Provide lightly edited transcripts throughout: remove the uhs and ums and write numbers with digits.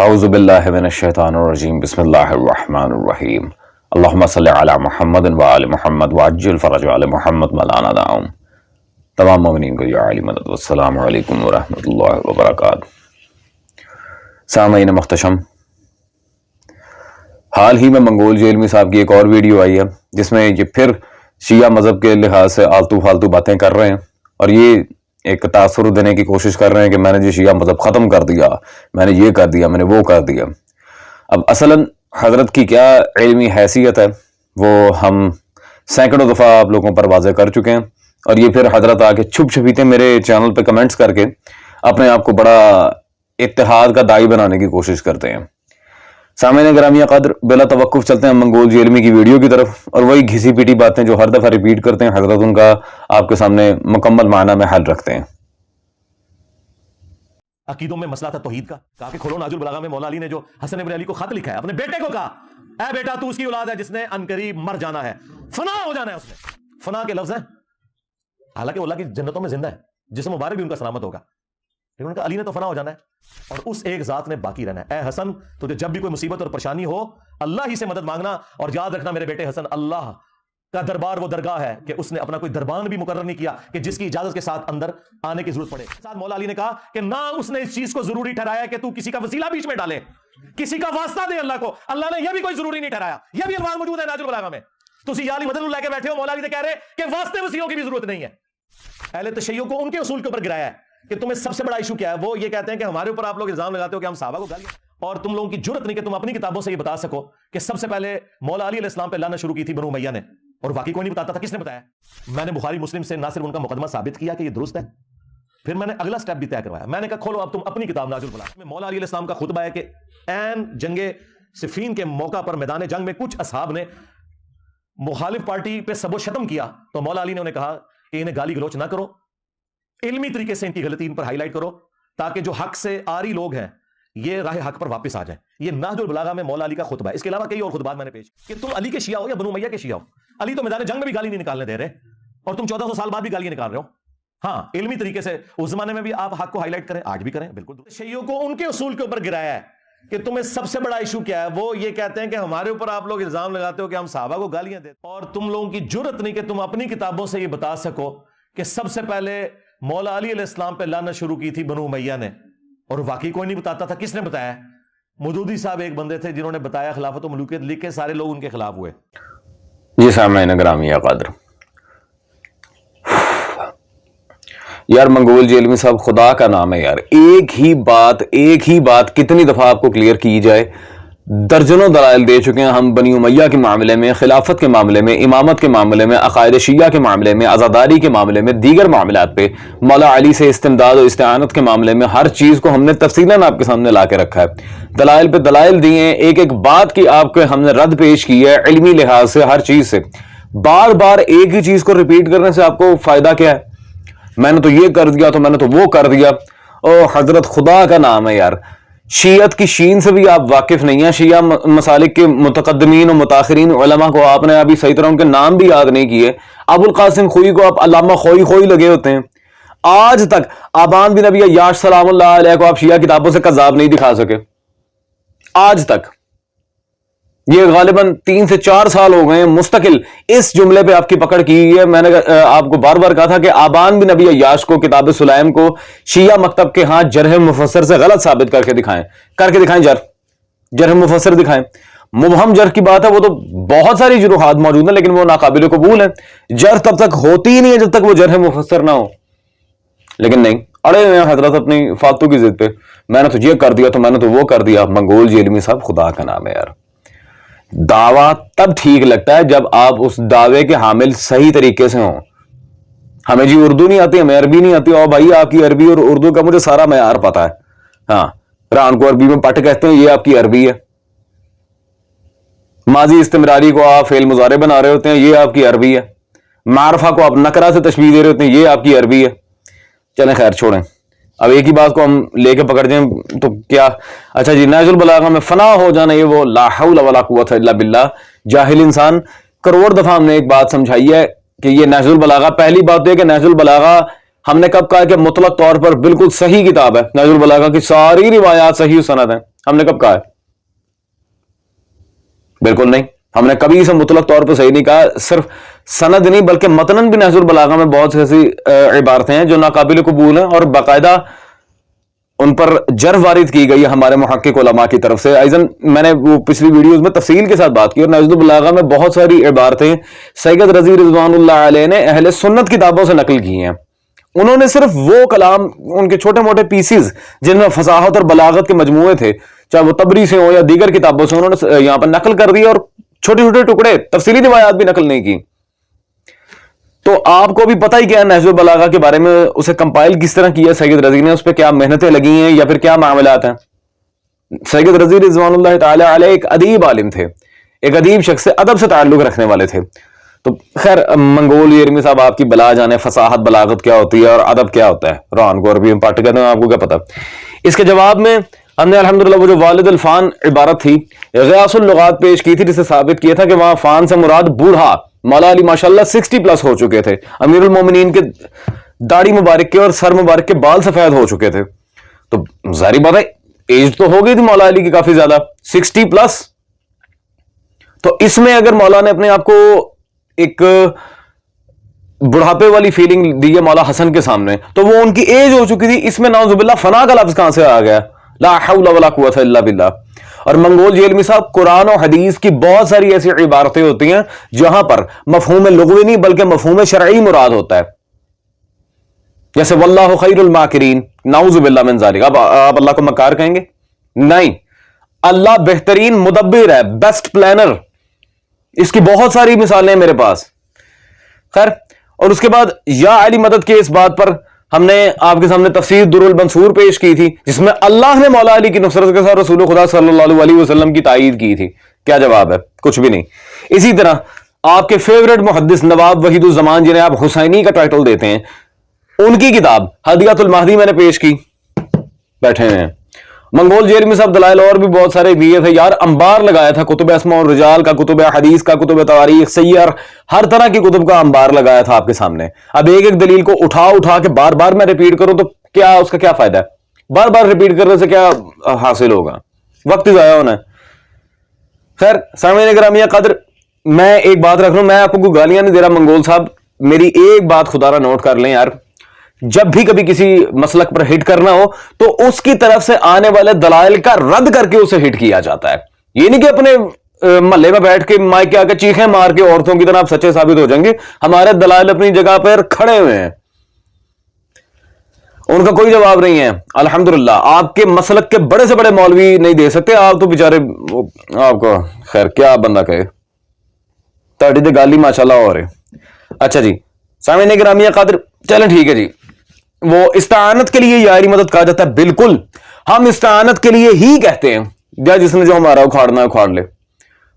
اعوذ باللہ من الشیطان الرجیم بسم اللہ الرحمن الرحیم اللہم صلی علی محمد وآل محمد وعجل فرج آل محمد مولانا دعوم. تمام مومنین کو یا علی مدد والسلام علیکم ورحمۃ اللہ وبرکاتہ. سامعین محتشم، حال ہی میں منگول جیلمی صاحب کی ایک اور ویڈیو آئی ہے جس میں یہ پھر شیعہ مذہب کے لحاظ سے آلتو فالتو باتیں کر رہے ہیں اور یہ ایک تاثر دینے کی کوشش کر رہے ہیں کہ میں نے جو شیعہ مذہب ختم کر دیا، میں نے یہ کر دیا، میں نے وہ کر دیا. اب اصلاً حضرت کی کیا علمی حیثیت ہے وہ ہم سینکڑوں دفعہ آپ لوگوں پر واضح کر چکے ہیں، اور یہ پھر حضرت آ کے چھپ چھپیتے میرے چینل پہ کمنٹس کر کے اپنے آپ کو بڑا اتحاد کا داعی بنانے کی کوشش کرتے ہیں. سامعین گرامی قدر، بلا توقف چلتے ہیں منگول جی علمی کی ویڈیو کی طرف، اور وہی گھسی پیٹی باتیں جو ہر دفعہ ریپیٹ کرتے ہیں حضرت ان کا آپ کے سامنے مکمل معنی میں حل رکھتے ہیں. عقیدوں میں مسئلہ تھا توحید کا. کہا کہ کھولو ناج البلاغہ میں مولا علی نے جو حسن ابن علی کو خط لکھا ہے، اپنے بیٹے کو کہا اے بیٹا تو اس کی اولاد ہے جس نے عنقریب مر جانا ہے، فنا ہو جانا ہے. اس نے فنا کے لفظ ہیں، حالانکہ اللہ کی جنتوں میں زندہ ہے، جسم مبارک بھی ان کا سلامت ہوگا، لیکن ان کا علی نے تو فنا ہو جانا ہے اور اس ایک ذات نے باقی رہنا ہے. اے حسن تجھے جب بھی کوئی مصیبت اور پریشانی ہو اللہ ہی سے مدد مانگنا، اور یاد رکھنا میرے بیٹے حسن، اللہ کا دربار وہ درگاہ ہے کہ اس نے اپنا کوئی دربان بھی مقرر نہیں کیا کہ جس کی اجازت کے ساتھ اندر آنے کی ضرورت پڑے. ساتھ مولا علی نے کہا کہ نہ اس نے اس چیز کو ضروری ٹھہرایا کہ تو کسی کا وسیلہ بیچ میں ڈالے، کسی کا واسطہ دے اللہ کو. اللہ نے یہ بھی کوئی ضروری نہیں ٹھہرایا. یہ بھی الفاظ موجود ہے ناج البلاغہ میں. تسی یا علی مدد لے کے بیٹھے ہو، مولا علی سے کہہ رہے کہ واسطے وسیلوں کی بھی ضرورت نہیں ہے. اہل تشیع کو ان کے اصول کے اوپر گرایا ہے کہ تمہیں سب سے بڑا ایشو کیا ہے. وہ یہ کہتے ہیں کہ ہمارے اوپر آپ لوگ الزام لگاتے ہو کہ ہم صحابہ کو گالیاں، اور تم لوگوں کی جرت نہیں کہ تم اپنی کتابوں سے یہ بتا سکو کہ سب سے پہلے مولا علی علیہ السلام پہ لعنت شروع کی تھی بنو امیہ نے، اور واقعی کوئی نہیں بتاتا تھا. کس نے بتایا؟ میں نے بخاری مسلم سے نہ صرف ان کا مقدمہ ثابت کیا کہ یہ درست ہے، پھر میں نے اگلا سٹیپ بھی طے کروایا. میں نے کہا کھولو اب تم اپنی کتاب ناج البلاغہ میں مولا علی علیہ السلام کا خطبہ ہے کہ عین جنگ صفین کے موقع پر میدان جنگ میں کچھ اصحاب نے مخالف پارٹی پہ سب و شتم کیا، تو مولا علی نے انہیں کہا کہ انہیں گالی گلوچ نہ کرو، علمی طریقے سے ان کی غلطی ان پر ہائی لائٹ کرو تاکہ جو حق سے آری لوگ ہیں یہ راہ حق پر واپس آ جائیں. یہ نہج البلاغہ میں مولا علی کا خطبہ ہے. اس کے علاوہ کئی اور خطبات میں نے پیش کہ تم علی کے شیعہ ہو یا بنو امیہ کے شیعہ ہو، علی تو میدان جنگ میں بھی گالی نہیں نکالنے دے رہے، اور تم 1400 سال بعد بھی گالیاں نکال رہے ہو. ہاں علمی طریقے سے اس زمانے میں بھی آپ حق کو ہائی لائٹ کریں، آج بھی کریں، بالکل. شیعوں کو ان کے اصول کے اوپر گرایا ہے کہ تمہیں سب سے بڑا ایشو کیا ہے. وہ یہ کہتے ہیں کہ ہمارے اوپر آپ لوگ الزام لگاتے ہو کہ ہم صحابہ کو گالیاں دیتے، اور تم لوگوں کی جرت نہیں کہ تم اپنی کتابوں سے یہ بتا سکو کہ سب سے پہلے مولا علی علیہ السلام پہ لعنت شروع کی تھی بنو امیہ نے، اور واقعی کوئی نہیں بتاتا تھا. کس نے بتایا؟ مودودی صاحب ایک بندے تھے جنہوں نے بتایا، خلافت و ملوکیت لکھ کے سارے لوگ ان کے خلاف ہوئے. جی سامعین گرامی قدر، یار منگول جی علمی صاحب خدا کا نام ہے یار، ایک ہی بات کتنی دفعہ آپ کو کلیئر کی جائے. درجنوں دلائل دے چکے ہیں ہم بنی امیہ کے معاملے میں، خلافت کے معاملے میں، امامت کے معاملے میں، عقائد شیعہ کے معاملے میں، عزاداری کے معاملے میں، دیگر معاملات پہ، مولا علی سے استمداد و استعانت کے معاملے میں، ہر چیز کو ہم نے تفصیلاً آپ کے سامنے لا کے رکھا ہے. دلائل پہ دلائل دیے ہیں، ایک ایک بات کی آپ کو ہم نے رد پیش کی ہے علمی لحاظ سے، ہر چیز سے. بار بار ایک ہی چیز کو ریپیٹ کرنے سے آپ کو فائدہ کیا ہے؟ میں نے تو یہ کر دیا، تو میں نے تو وہ کر دیا. او حضرت خدا کا نام ہے یار، شیعت کی شین سے بھی آپ واقف نہیں ہیں. شیعہ مسالک کے متقدمین و متاخرین علماء کو آپ نے ابھی صحیح طرح ان کے نام بھی یاد نہیں کیے. ابو القاسم خوئی کو آپ علامہ خوئی لگے ہوتے ہیں. آج تک آبان بن ابی عیاش سلام اللہ علیہ کو آپ شیعہ کتابوں سے کذاب نہیں دکھا سکے. آج تک یہ غالباً 3 سے 4 سال ہو گئے ہیں مستقل اس جملے پہ آپ کی پکڑ کی گئی ہے. میں نے آپ کو بار بار کہا تھا کہ آبان بن ابی عیاش کو کتاب سلیم کو شیعہ مکتب کے ہاں جرح مفسر سے غلط ثابت کر کے دکھائیں، جرح مفسر دکھائیں. مبہم جرح کی بات ہے، وہ تو بہت ساری جروحات موجود ہیں لیکن وہ ناقابل قبول ہیں. جرح تب تک ہوتی ہی نہیں ہے جب تک وہ جرح مفسر نہ ہو. لیکن نہیں، اڑے ہوئے ہیں حضرت اپنی فاتو کی ضد پہ، میں نے تو یہ کر دیا، تو میں نے تو وہ کر دیا. منگول جی علمی صاحب خدا کا نام ہے یار، دعویٰ تب ٹھیک لگتا ہے جب آپ اس دعوے کے حامل صحیح طریقے سے ہوں. ہمیں جی اردو نہیں آتی، ہمیں عربی نہیں آتی. اور بھائی آپ کی عربی اور اردو کا مجھے سارا معیار پتا ہے. ہاں، ران کو عربی میں پٹ کہتے ہیں، یہ آپ کی عربی ہے. ماضی استمراری کو آپ فعل مضارع بنا رہے ہوتے ہیں، یہ آپ کی عربی ہے. معرفہ کو آپ نکرہ سے تشبیہ دے رہے ہوتے ہیں، یہ آپ کی عربی ہے. چلیں خیر چھوڑیں، اب ایک ہی بات کو ہم لے کے پکڑ جائیں تو کیا؟ اچھا جی، نہج البلاغہ میں فنا ہو جانا، یہ وہ لا حول ولا قوت الا باللہ. جاہل انسان کروڑ دفعہ ہم نے ایک بات سمجھائی ہے کہ یہ نہج البلاغہ، پہلی بات یہ کہ نہج البلاغہ ہم نے کب کہا کہ مطلق طور پر بالکل صحیح کتاب ہے. نہج البلاغہ کی ساری روایات صحیح سند ہیں. ہم نے کب کہا ہے؟ بالکل نہیں، ہم نے کبھی اسے مطلق طور پہ صحیح نہیں کہا. صرف سند نہیں بلکہ متناً بھی نہج البلاغہ میں بہت سی ایسی عبارتیں ہیں جو ناقابل قبول ہیں اور باقاعدہ ان پر جرح وارد کی گئی ہے ہمارے محقق علماء کی طرف سے. ایضاً میں نے وہ پچھلی ویڈیوز میں تفصیل کے ساتھ بات کی، اور نہج البلاغہ میں بہت ساری عبارتیں سید رضی رضوان اللہ علیہ نے اہل سنت کتابوں سے نقل کی ہیں. انہوں نے صرف وہ کلام، ان کے چھوٹے موٹے پیسز جن میں فصاحت اور بلاغت کے مجموعے تھے، چاہے وہ تبری سے ہوں یا دیگر کتابوں سے، انہوں نے یہاں پر نقل کر دی اور چھوٹے چھوٹے ٹکڑے تفصیلی روایات بھی نقل نہیں کی. تو آپ کو بھی پتہ ہی کیا ہے نہج البلاغہ کے بارے میں، اسے کمپائل کس طرح کیا سید رضی نے، اس پہ کیا محنتیں لگی ہیں یا پھر کیا معاملات ہیں. سید رضی رضوان اللہ تعالی علیہ ایک ادیب عالم تھے، ایک ادیب شخص سے، ادب سے تعلق رکھنے والے تھے. تو خیر منگول یرمی صاحب آپ کی بلا جانے فصاحت بلاغت کیا ہوتی ہے اور ادب کیا ہوتا ہے، روحان کو عربی میں پڑھ کہتے ہیں، آپ کو کیا پتا. اس کے جواب میں ہم نے الحمدللہ وہ جو والد الفان عبارت تھی غیاث اللغات پیش کی تھی، جسے ثابت کیا تھا کہ وہاں فان سے مراد بوڑھا. مولا علی ماشاءاللہ 60 پلس ہو چکے تھے، امیر المومنین کے داڑھی مبارک کے اور سر مبارک کے بال سفید ہو چکے تھے. تو ظاہری بات ہے ایج تو ہو گئی تھی مولا علی کی کافی زیادہ، 60 پلس. تو اس میں اگر مولا نے اپنے آپ کو ایک بڑھاپے والی فیلنگ دی ہے مولا حسن کے سامنے، تو وہ ان کی ایج ہو چکی تھی. اس میں نعوذ باللہ فنا کا لفظ کہاں سے آ گیا؟ لا حول ولا قوت الا باللہ. اور منگول جیلمی صاحب قرآن و حدیث کی بہت ساری ایسی عبارتیں ہوتی ہیں جہاں پر مفہوم لغوی نہیں بلکہ مفہوم شرعی مراد ہوتا ہے، جیسے واللہ خیر الماکرین، نعوذ باللہ من ذالک. اب آپ اللہ کو مکار کہیں گے؟ نہیں، اللہ بہترین مدبر ہے، بیسٹ پلانر. اس کی بہت ساری مثالیں ہیں میرے پاس. خیر، اور اس کے بعد یا علی مدد کے اس بات پر ہم نے آپ کے سامنے تفسیر در المنصور پیش کی تھی، جس میں اللہ نے مولا علی کی نصرت کے ساتھ رسول خدا صلی اللہ علیہ وسلم کی تائید کی تھی. کیا جواب ہے؟ کچھ بھی نہیں. اسی طرح آپ کے فیورٹ محدث نواب وحید الزمان، جنہیں آپ حسینی کا ٹائٹل دیتے ہیں، ان کی کتاب ہدیۃ المہدی میں نے پیش کی، بیٹھے ہیں. منگول جیلمی صاحب دلائل اور بھی بہت سارے دیے تھے یار، انبار لگایا تھا کتب اسماء الرجال کا، کتب حدیث کا، کتب تواریخ، سیر، ہر طرح کی کتب کا انبار لگایا تھا آپ کے سامنے. اب ایک ایک دلیل کو اٹھا کے بار بار میں ریپیٹ کروں تو کیا اس کا کیا فائدہ ہے؟ بار بار ریپیٹ کرنے سے کیا حاصل ہوگا؟ وقت ہی ضائع ہونا ہے. خیر سامعین گرامی قدر، میں ایک بات رکھ لوں، میں آپ کو کوئی گالیاں نہیں دے رہا. منگول صاحب میری ایک بات خدا را نوٹ کر لیں یار، جب بھی کبھی کسی مسلک پر ہٹ کرنا ہو تو اس کی طرف سے آنے والے دلائل کا رد کر کے اسے ہٹ کیا جاتا ہے. یہ نہیں کہ اپنے محلے میں بیٹھ کے مائک کے آ کے چیخیں مار کے عورتوں کی طرح آپ سچے ثابت ہو جائیں گے. ہمارے دلائل اپنی جگہ پر کھڑے ہوئے ہیں، ان کا کوئی جواب نہیں ہے. الحمدللہ آپ کے مسلک کے بڑے سے بڑے مولوی نہیں دے سکتے. آپ تو بیچارے، آپ کو خیر کیا بندہ کہے، تاڑی دے گالی ماشاءاللہ ہو رہے. اچھا جی سامعین گرامی قدر، چلیں ٹھیک ہے جی. وہ استعانت کے لیے یا علی مدد کہا جاتا ہے، بالکل ہم استعانت کے لیے ہی کہتے ہیں، یا جس نے جو ہمارا اکھاڑنا ہے اکھاڑ لے.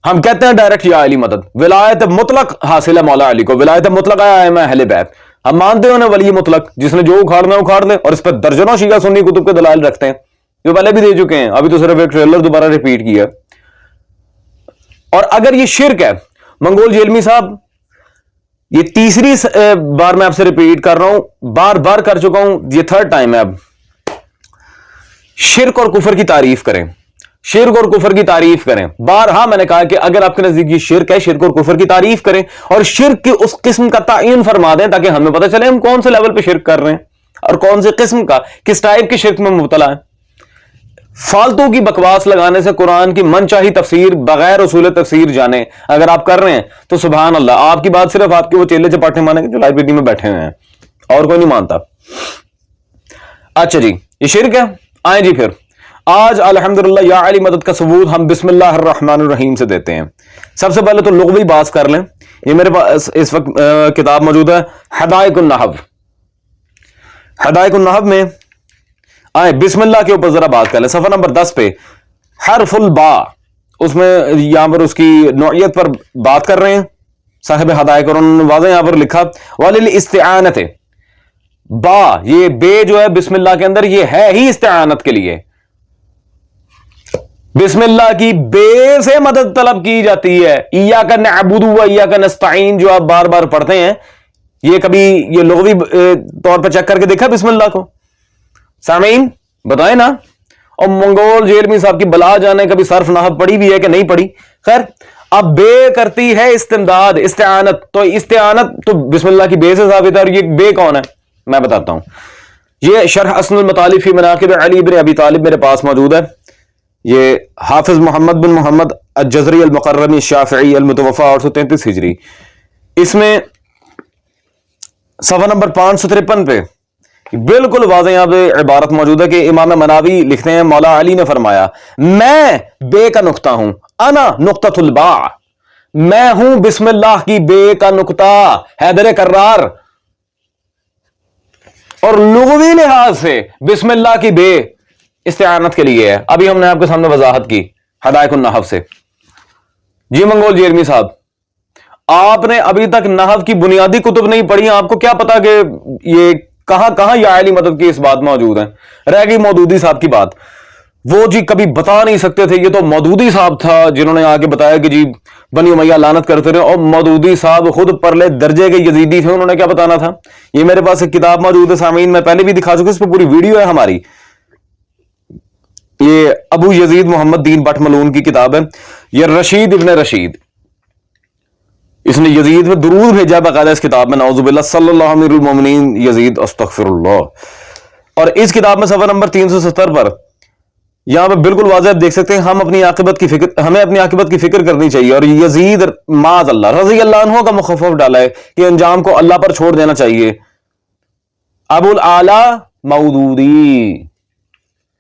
ہم کہتے ہیں ڈائریکٹ یا علی مدد. ولایت مطلق حاصل ہے مولا علی کو، ولایت مطلق ہے میں اہل بیت. ہم مانتے ہیں ولی مطلق، جس نے جو اکھاڑنا ہے اکھاڑ لے. اور اس پر درجنوں شیعہ سنی کتب کے دلائل رکھتے ہیں جو پہلے بھی دے چکے ہیں، ابھی تو صرف ایک ٹریلر دوبارہ ریپیٹ کیا. اور اگر یہ شرک ہے منگول جیلمی صاحب، یہ تیسری بار میں آپ سے ریپیٹ کر رہا ہوں، بار بار کر چکا ہوں، یہ تھرڈ ٹائم ہے. اب شرک اور کفر کی تعریف کریں، شرک اور کفر کی تعریف کریں. بارہا میں نے کہا کہ اگر آپ کے نزدیک یہ شرک ہے، شرک اور کفر کی تعریف کریں اور شرک کی اس قسم کا تعین فرما دیں تاکہ ہمیں پتہ چلے ہم کون سے لیول پہ شرک کر رہے ہیں اور کون سے قسم کا، کس ٹائپ کے شرک میں مبتلا ہیں. فالتو کی بکواس لگانے سے قرآن کی من چاہی تفسیر بغیر اصول تفسیر جانے اگر آپ کر رہے ہیں تو سبحان اللہ، آپ کی بات صرف آپ کے وہ چیلے چپاٹے مانیں گے جو لائبریری میں بیٹھے ہوئے ہیں، اور کوئی نہیں مانتا. اچھا جی یہ شرک ہے. آئیں جی پھر آج الحمدللہ یا علی مدد کا ثبوت ہم بسم اللہ الرحمن الرحیم سے دیتے ہیں. سب سے پہلے تو لغوی باز کر لیں. یہ میرے پاس اس وقت کتاب موجود ہے حدائق النحو. حدائق النحو میں آئے بسم اللہ کے اوپر ذرا بات کر لیں. صفحہ نمبر 10 پہ حرف البا، اس میں یہاں پر اس کی نوعیت پر بات کر رہے ہیں صاحب حدائق، اور انہوں نے واضح یہاں پر لکھا وَلِلْإِسْتِعَانَةِ، با یہ بے جو ہے بسم اللہ کے اندر یہ ہے ہی استعانت کے لیے. بسم اللہ کی بے سے مدد طلب کی جاتی ہے. ایاک نعبد و ایاک نستعین جو آپ بار بار پڑھتے ہیں، یہ کبھی یہ لغوی طور پر چیک کر کے دیکھا بسم اللہ کو؟ سامعین بتائیں نا. اور منگول جیلمی صاحب کی بلا جانے کبھی صرف نحو پڑھی بھی ہے کہ نہیں پڑھی. خیر اب بے کرتی ہے استمداد استعانت, تو استعانت تو بسم اللہ کی بے سے ثابت ہے. اور یہ بے کون ہے میں بتاتا ہوں. یہ شرح اسن المطالب فی مناقب علی بن ابی طالب میرے پاس موجود ہے. یہ حافظ محمد بن محمد الجزری المقرمی الشافعی المتوفى 833 ہجری. اس میں صفحہ نمبر 553 پہ بالکل واضح یہاں پہ عبارت موجود ہے کہ امام مناوی لکھتے ہیں مولا علی نے فرمایا میں بے کا نقطہ ہوں, انا نقطۃ الباء, میں ہوں بسم اللہ کی بے کا نقطہ, حیدر کرار. اور لغوی لحاظ سے بسم اللہ کی بے استعانت کے لیے ہے. ابھی ہم نے آپ کے سامنے وضاحت کی حدائق النحو سے. جی منگول جیلمی صاحب, آپ نے ابھی تک نحو کی بنیادی کتب نہیں پڑھی, آپ کو کیا پتا کہ یہ کہاں کہاں یا علی مدد کی اس بات موجود ہیں. رہ گئی مودودی صاحب کی بات, وہ جی کبھی بتا نہیں سکتے تھے. یہ تو مودودی صاحب تھا جنہوں نے آگے بتایا کہ جی بنی امیہ لعنت کرتے رہے, اور مودودی صاحب خود پرلے درجے کے یزیدی تھے, انہوں نے کیا بتانا تھا. یہ میرے پاس ایک کتاب موجود ہے سامعین, میں پہلے بھی دکھا چکا, اس پہ پوری ویڈیو ہے ہماری. یہ ابو یزید محمد دین بٹ ملون کی کتاب ہے. یہ رشید ابن رشید, اس نے یزید میں درود بھیجا باقاعدہ اس کتاب میں, نعوذ باللہ, صلی اللہ امیر المومنین یزید استغفر اللہ. اور اس کتاب میں صفحہ نمبر 370 پر یہاں پہ بالکل واضح دیکھ سکتے ہیں ہمیں اپنی عاقبت کی فکر کرنی چاہیے. اور یزید معاذ اللہ رضی اللہ عنہ کا مخفف ڈالا ہے کہ انجام کو اللہ پر چھوڑ دینا چاہیے. ابو الاعلی مودودی,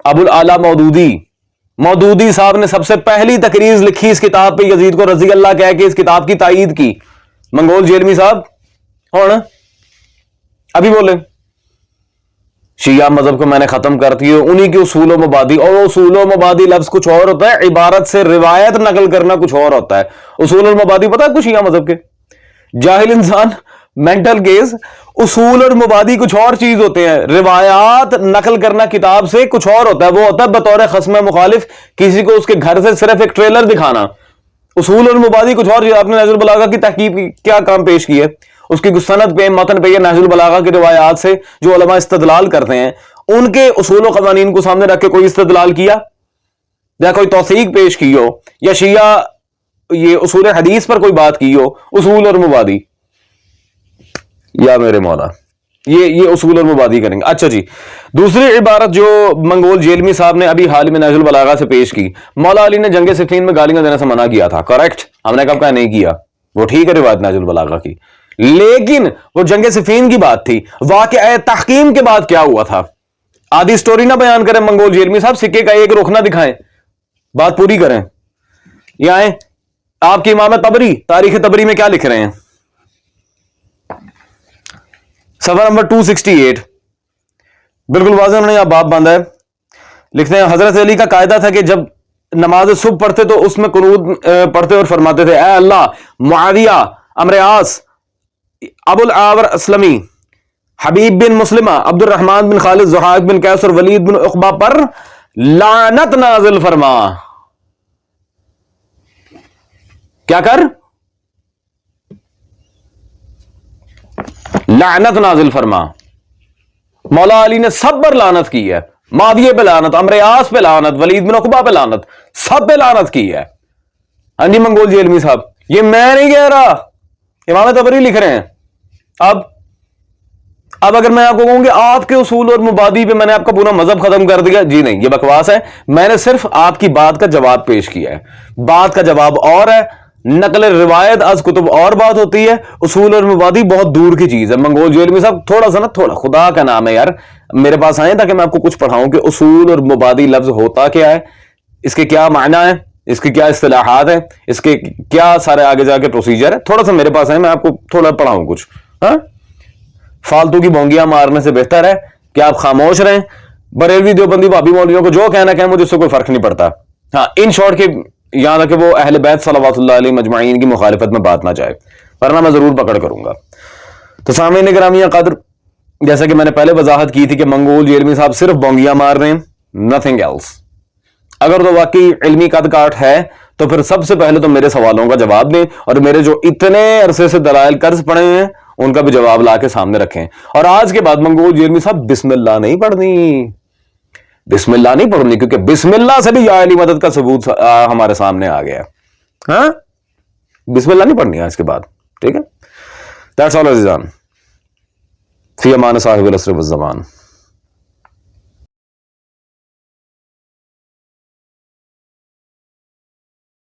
ابو الاعلی مودودی صاحب نے سب سے پہلی تقریر لکھی اس کتاب پہ, یزید کو رضی اللہ کہہ کے اس کتاب کی تائید کی. منگول جیلمی صاحب کون ابھی بولے شیعہ مذہب کو میں نے ختم کر دیا, انہی کے اصول و مبادی. اور اصول و مبادی لفظ کچھ اور ہوتا ہے, عبارت سے روایت نقل کرنا کچھ اور ہوتا ہے. اصول و مبادی پتہ ہے کچھ شیعہ مذہب کے جاہل انسان مینٹل کیس, اصول اور مبادی کچھ اور چیز ہوتے ہیں, روایات نقل کرنا کتاب سے کچھ اور ہوتا ہے. وہ ہوتا ہے بطور خصم مخالف کسی کو اس کے گھر سے صرف ایک ٹریلر دکھانا. اصول اور مبادی کچھ اور. آپ نے نہج البلاغہ کی تحقیق کیا کام پیش کی ہے, اس کی سند پہ متن پہ, یہ نہج البلاغہ کی روایات سے جو علماء استدلال کرتے ہیں ان کے اصول و قوانین کو سامنے رکھ کے کوئی استدلال کیا یا کوئی توثیق پیش کی ہو, یا شیعہ یہ اصول حدیث پر کوئی بات کی ہو. اصول اور مبادی یا میرے مولا یہ اصول اور مبادی کریں گے. اچھا جی, دوسری عبارت جو منگول جیلمی صاحب نے ابھی حال میں نہج البلاغہ سے پیش کی, مولا علی نے جنگ صفین میں گالیاں دینے سے منع کیا تھا. کریکٹ, ہم نے کب کہا نہیں کیا, وہ ٹھیک ہے روایت نہج البلاغہ کی, لیکن وہ جنگ صفین کی بات تھی. واقعہ تحکیم کے بعد کیا ہوا تھا, آدھی سٹوری نہ بیان کریں منگول جیلمی صاحب, سکے کا ایک رخ نہ دکھائیں, بات پوری کریں. یہ آئیں, آپ کی امام طبری تاریخ طبری میں کیا لکھ رہے ہیں, صفحہ نمبر 268 بالکل واضح انہوں نے یہاں باب باندھا ہے. لکھتے ہیں حضرت علی کا قاعدہ تھا کہ جب نماز صبح پڑھتے تو اس میں قنوت پڑھتے اور فرماتے تھے, اے اللہ معاویہ, عمرو عاص, ابو العاور اسلمی, حبیب بن مسلمہ, عبد الرحمن بن خالد, زحاق بن قیس اور ولید بن عقبہ پر لعنت نازل فرما. کیا کر لعنت نازل فرما. مولا علی نے سب پر لعنت کی ہے, معاویہ پہ لعنت, عمرو عاص پہ لعنت, ولید بن عقبہ پہ لعنت, سب پہ لعنت کی ہے. ہاں جی منگول جیلمی صاحب, یہ میں نہیں کہہ رہا, امام طبری لکھ رہے ہیں. اب اگر میں آپ کو کہوں کہ آپ کے اصول اور مبادی پہ میں نے آپ کا پورا مذہب ختم کر دیا, جی نہیں, یہ بکواس ہے. میں نے صرف آپ کی بات کا جواب پیش کیا ہے. بات کا جواب اور ہے, نقل روایت از کتب اور بات ہوتی ہے, اصول اور مبادی بہت دور کی چیز ہے. منگول جیلمی صاحب تھوڑا سا نا, تھوڑا خدا کا نام ہے یار, میرے پاس آئیں تاکہ میں آپ کو کچھ پڑھاؤں کہ اصول اور مبادی لفظ ہوتا کیا ہے, اس کے کیا معنی ہے, اس کی کیا اصطلاحات ہیں, اس کے کیا سارے آگے جا کے پروسیجر ہے. تھوڑا سا میرے پاس آئیں, میں آپ کو تھوڑا پڑھاؤں کچھ. ہاں, فالتو کی بونگیاں مارنے سے بہتر ہے کہ آپ خاموش رہیں. بریلوی دیوبندی بھابی مولویوں کو جو کہنا کہیں, مجھے اس سے کوئی فرق نہیں پڑتا. ہاں, ان شارٹ کے یہاں تک کہ وہ اہل بیت صلوات اللہ علیہ مجمعین کی مخالفت میں بات نہ جائے, ورنہ میں ضرور پکڑ کروں گا. تو سامعین گرامی قدر, جیسا کہ میں نے پہلے وضاحت کی تھی کہ منگول جیلمی صاحب صرف بونگیاں مار رہے ہیں, نتھنگ ایلس. اگر تو واقعی علمی قد کاٹ ہے تو پھر سب سے پہلے تو میرے سوالوں کا جواب دیں, اور میرے جو اتنے عرصے سے دلائل قرض پڑے ہیں ان کا بھی جواب لا کے سامنے رکھیں. اور آج کے بعد منگول جیلمی صاحب بسم اللہ نہیں پڑھنی, بسم اللہ نہیں پڑھنی، کیونکہ بسم اللہ سے بھی یا علی مدد کا ثبوت ہمارے سامنے آ گیا ہے. ہاں بسم اللہ نہیں پڑھنی ہے اس کے بعد. ٹھیک ہے. دیٹس آل عزیزان، فی امان صاحب العصر والزمان.